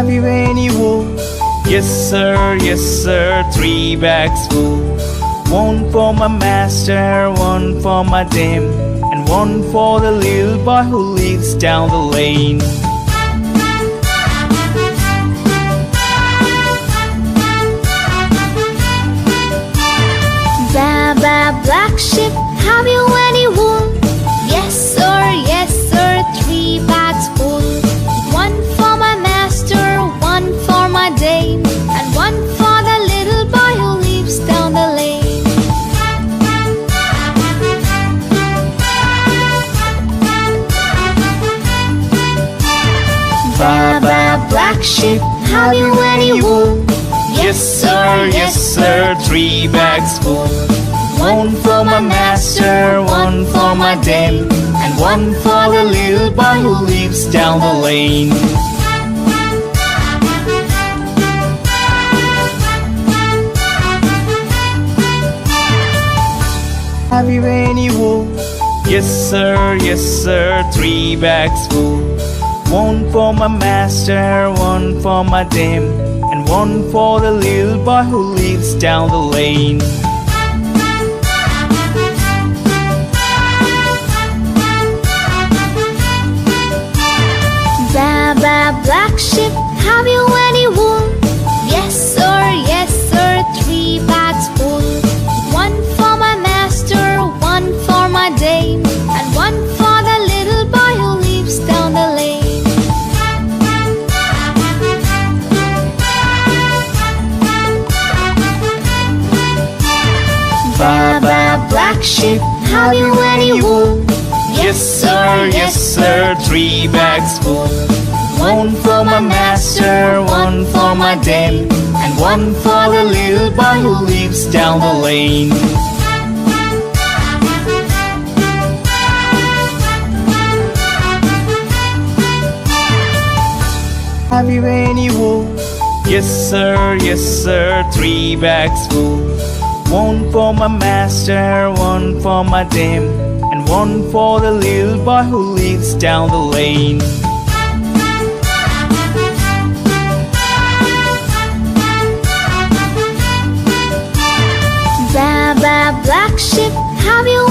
Have you any wool? Yes sir, 3 bags full. One for my master, one for my dame, and one for the little boy who lives down the lane. Baba, black sheep, have you any wool? Yes sir, 3 bags full. One for my master, one for my dame, and one for the little boy who lives down the lane. Baba, black sheep, have you any wool? Yes sir, 3 bags full. One for my master, one for my dame, and one for the little boy who lives down the lane. Have you any wool? Yes sir, 3 bags full. One for my master, one for my dame, and one for the little boy who lives down the lane. Baba, black sheep, have you any wool? Yes sir, 3 bags full. One for my master, one for my dame, and one for the little boy who lives down the lane. Baba, black sheep, have you any wool? Yes sir, 3 bags full. One for my master, one for my dame, and one for the little boy who lives down the lane. Have you any wool? Yes sir, 3 bags full. One for my master, one for my dame, and one for the little boy who lives down the lane. Baba, black sheep, have you